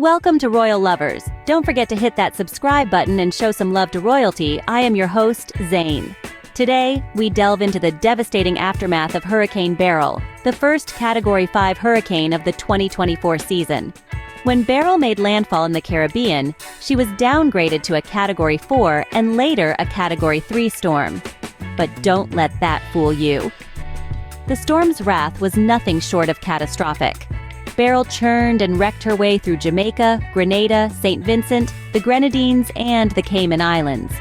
Welcome to Royal Lovers. Don't forget to hit that subscribe button and show some love to royalty. I am your host, Zane. Today, we delve into the devastating aftermath of Hurricane Beryl, the first Category 5 hurricane of the 2024 season. When Beryl made landfall in the Caribbean, she was downgraded to a Category 4 and later a Category 3 storm. But don't let that fool you. The storm's wrath was nothing short of catastrophic. Beryl churned and wrecked her way through Jamaica, Grenada, St. Vincent, the Grenadines, and the Cayman Islands.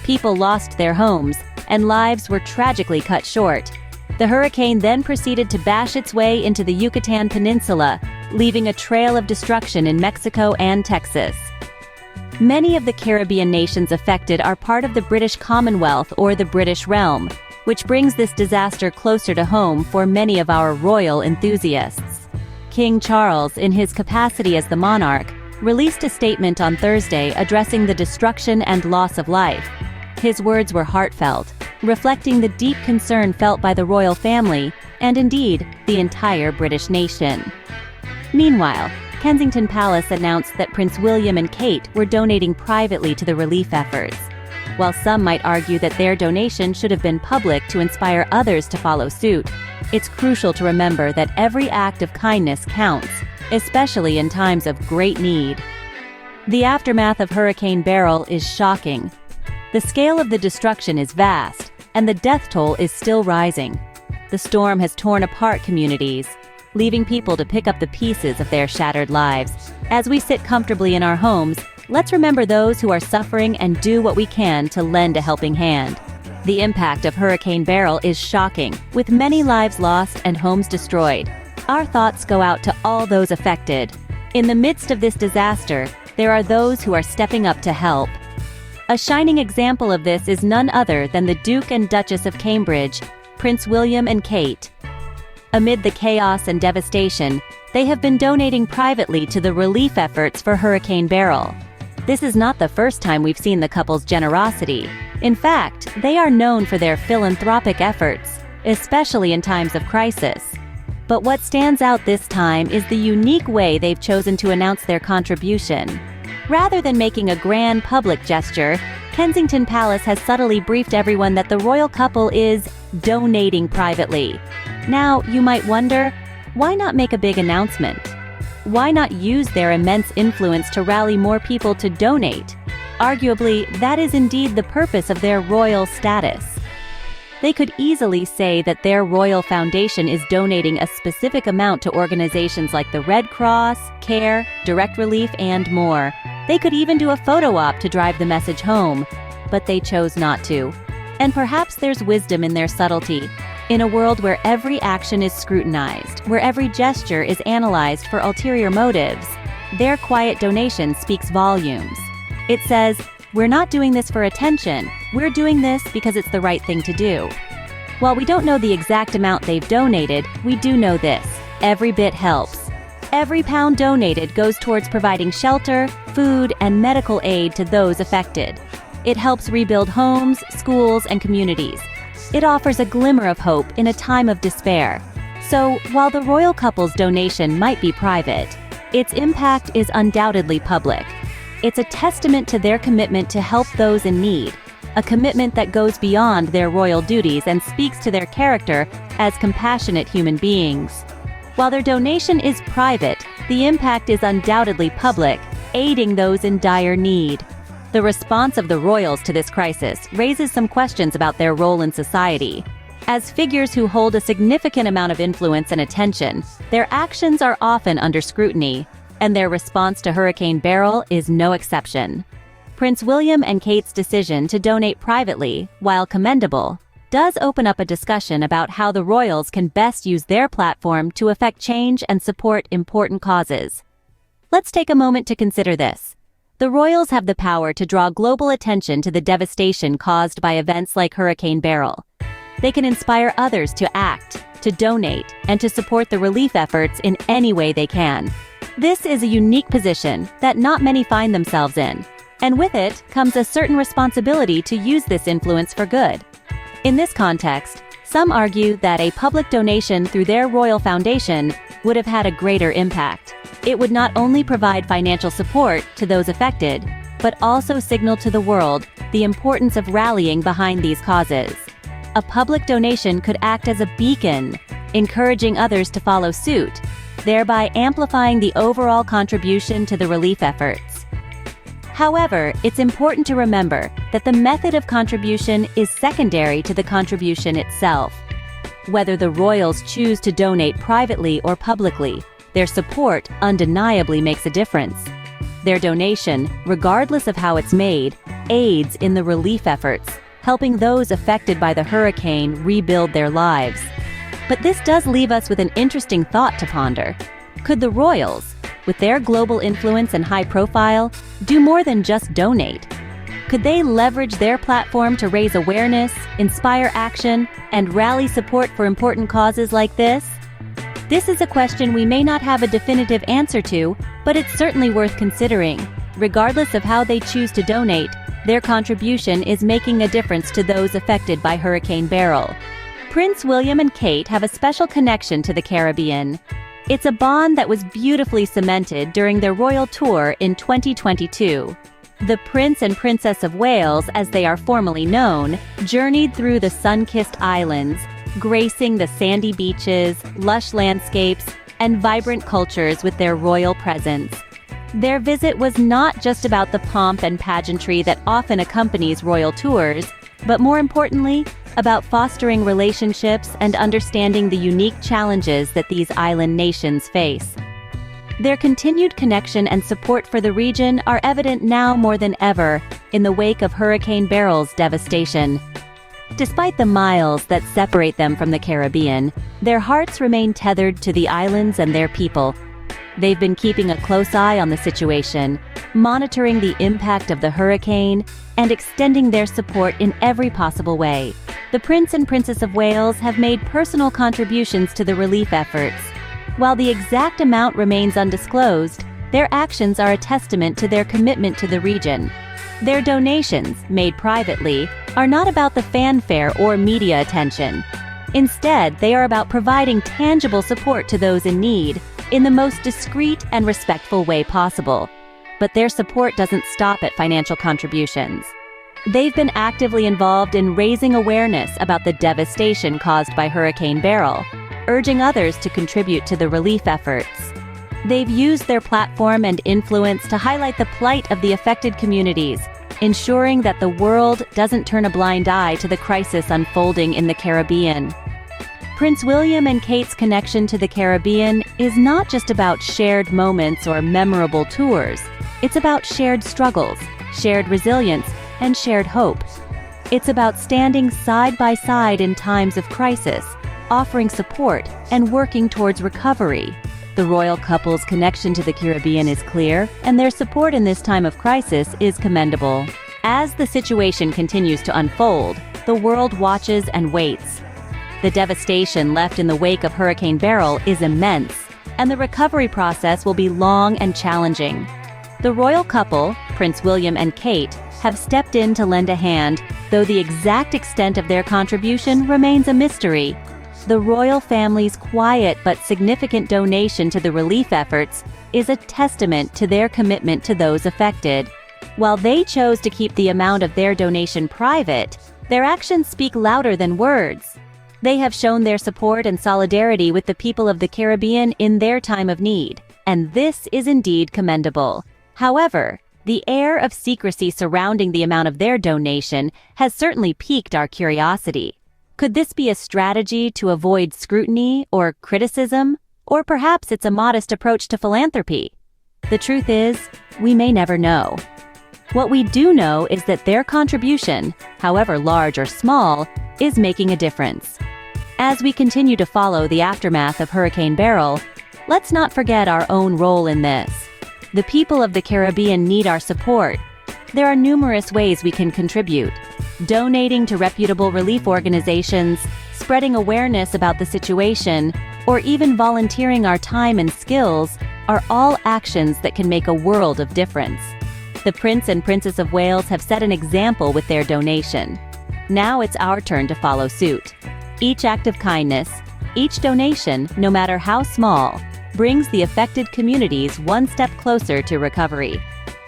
People lost their homes, and lives were tragically cut short. The hurricane then proceeded to bash its way into the Yucatan Peninsula, leaving a trail of destruction in Mexico and Texas. Many of the Caribbean nations affected are part of the British Commonwealth or the British Realm, which brings this disaster closer to home for many of our royal enthusiasts. King Charles, in his capacity as the monarch, released a statement on Thursday addressing the destruction and loss of life. His words were heartfelt, reflecting the deep concern felt by the royal family and, indeed, the entire British nation. Meanwhile, Kensington Palace announced that Prince William and Kate were donating privately to the relief efforts. While some might argue that their donation should have been public to inspire others to follow suit, it's crucial to remember that every act of kindness counts, especially in times of great need. The aftermath of Hurricane Beryl is shocking. The scale of the destruction is vast, and the death toll is still rising. The storm has torn apart communities, leaving people to pick up the pieces of their shattered lives. As we sit comfortably in our homes, let's remember those who are suffering and do what we can to lend a helping hand. The impact of Hurricane Beryl is shocking, with many lives lost and homes destroyed. Our thoughts go out to all those affected. In the midst of this disaster, there are those who are stepping up to help. A shining example of this is none other than the Duke and Duchess of Cambridge, Prince William and Kate. Amid the chaos and devastation, they have been donating privately to the relief efforts for Hurricane Beryl. This is not the first time we've seen the couple's generosity. In fact, they are known for their philanthropic efforts, especially in times of crisis. But what stands out this time is the unique way they've chosen to announce their contribution. Rather than making a grand public gesture, Kensington Palace has subtly briefed everyone that the royal couple is donating privately. Now, you might wonder, why not make a big announcement? Why not use their immense influence to rally more people to donate? Arguably, that is indeed the purpose of their royal status. They could easily say that their royal foundation is donating a specific amount to organizations like the Red Cross, CARE, Direct Relief, and more. They could even do a photo op to drive the message home, but they chose not to. And perhaps there's wisdom in their subtlety. In a world where every action is scrutinized, where every gesture is analyzed for ulterior motives, their quiet donation speaks volumes. It says, "We're not doing this for attention, we're doing this because it's the right thing to do." While we don't know the exact amount they've donated, we do know this: every bit helps. Every pound donated goes towards providing shelter, food, and medical aid to those affected. It helps rebuild homes, schools, and communities. It offers a glimmer of hope in a time of despair. So, while the royal couple's donation might be private, its impact is undoubtedly public. It's a testament to their commitment to help those in need, a commitment that goes beyond their royal duties and speaks to their character as compassionate human beings. While their donation is private, the impact is undoubtedly public, aiding those in dire need. The response of the royals to this crisis raises some questions about their role in society. As figures who hold a significant amount of influence and attention, their actions are often under scrutiny, and their response to Hurricane Beryl is no exception. Prince William and Kate's decision to donate privately, while commendable, does open up a discussion about how the royals can best use their platform to affect change and support important causes. Let's take a moment to consider this. The royals have the power to draw global attention to the devastation caused by events like Hurricane Beryl. They can inspire others to act, to donate, and to support the relief efforts in any way they can. This is a unique position that not many find themselves in, and with it comes a certain responsibility to use this influence for good. In this context, Some argue that a public donation through their royal foundation would have had a greater impact. It would not only provide financial support to those affected, but also signal to the world the importance of rallying behind these causes. A public donation could act as a beacon, encouraging others to follow suit, thereby amplifying the overall contribution to the relief efforts. However, it's important to remember that the method of contribution is secondary to the contribution itself. Whether the royals choose to donate privately or publicly, their support undeniably makes a difference. Their donation, regardless of how it's made, aids in the relief efforts, helping those affected by the hurricane rebuild their lives. But this does leave us with an interesting thought to ponder. Could the royals, with their global influence and high profile, do more than just donate? Could they leverage their platform to raise awareness, inspire action, and rally support for important causes like this? This is a question we may not have a definitive answer to, but it's certainly worth considering. Regardless of how they choose to donate, their contribution is making a difference to those affected by Hurricane Beryl. Prince William and Kate have a special connection to the Caribbean. It's a bond that was beautifully cemented during their royal tour in 2022. The Prince and Princess of Wales, as they are formally known, journeyed through the sun-kissed islands, gracing the sandy beaches, lush landscapes, and vibrant cultures with their royal presence. Their visit was not just about the pomp and pageantry that often accompanies royal tours, but more importantly, about fostering relationships and understanding the unique challenges that these island nations face. Their continued connection and support for the region are evident now more than ever in the wake of Hurricane Beryl's devastation. Despite the miles that separate them from the Caribbean, their hearts remain tethered to the islands and their people. They've been keeping a close eye on the situation, monitoring the impact of the hurricane, and extending their support in every possible way. The Prince and Princess of Wales have made personal contributions to the relief efforts. While the exact amount remains undisclosed, their actions are a testament to their commitment to the region. Their donations, made privately, are not about the fanfare or media attention. Instead, they are about providing tangible support to those in need, in the most discreet and respectful way possible. But their support doesn't stop at financial contributions. They've been actively involved in raising awareness about the devastation caused by Hurricane Beryl, urging others to contribute to the relief efforts. They've used their platform and influence to highlight the plight of the affected communities, ensuring that the world doesn't turn a blind eye to the crisis unfolding in the Caribbean. Prince William and Kate's connection to the Caribbean is not just about shared moments or memorable tours. It's about shared struggles, shared resilience, and shared hope. It's about standing side by side in times of crisis, offering support, and working towards recovery. The royal couple's connection to the Caribbean is clear, and their support in this time of crisis is commendable. As the situation continues to unfold, the world watches and waits. The devastation left in the wake of Hurricane Beryl is immense, and the recovery process will be long and challenging. The royal couple, Prince William and Kate, have stepped in to lend a hand, though the exact extent of their contribution remains a mystery. The royal family's quiet but significant donation to the relief efforts is a testament to their commitment to those affected. While they chose to keep the amount of their donation private, their actions speak louder than words. They have shown their support and solidarity with the people of the Caribbean in their time of need, and this is indeed commendable. However, the air of secrecy surrounding the amount of their donation has certainly piqued our curiosity. Could this be a strategy to avoid scrutiny or criticism? Or perhaps it's a modest approach to philanthropy? The truth is, we may never know. What we do know is that their contribution, however large or small, is making a difference. As we continue to follow the aftermath of Hurricane Beryl, let's not forget our own role in this. The people of the Caribbean need our support. There are numerous ways we can contribute. Donating to reputable relief organizations, spreading awareness about the situation, or even volunteering our time and skills are all actions that can make a world of difference. The Prince and Princess of Wales have set an example with their donation. Now it's our turn to follow suit. Each act of kindness, each donation, no matter how small, brings the affected communities one step closer to recovery.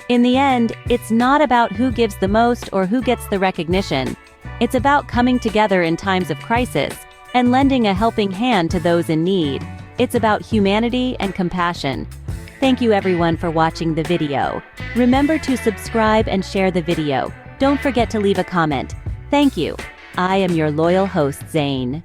In the end, it's not about who gives the most or who gets the recognition. It's about coming together in times of crisis and lending a helping hand to those in need. It's about humanity and compassion. Thank you everyone for watching the video. Remember to subscribe and share the video. Don't forget to leave a comment. Thank you. I am your loyal host, Zane.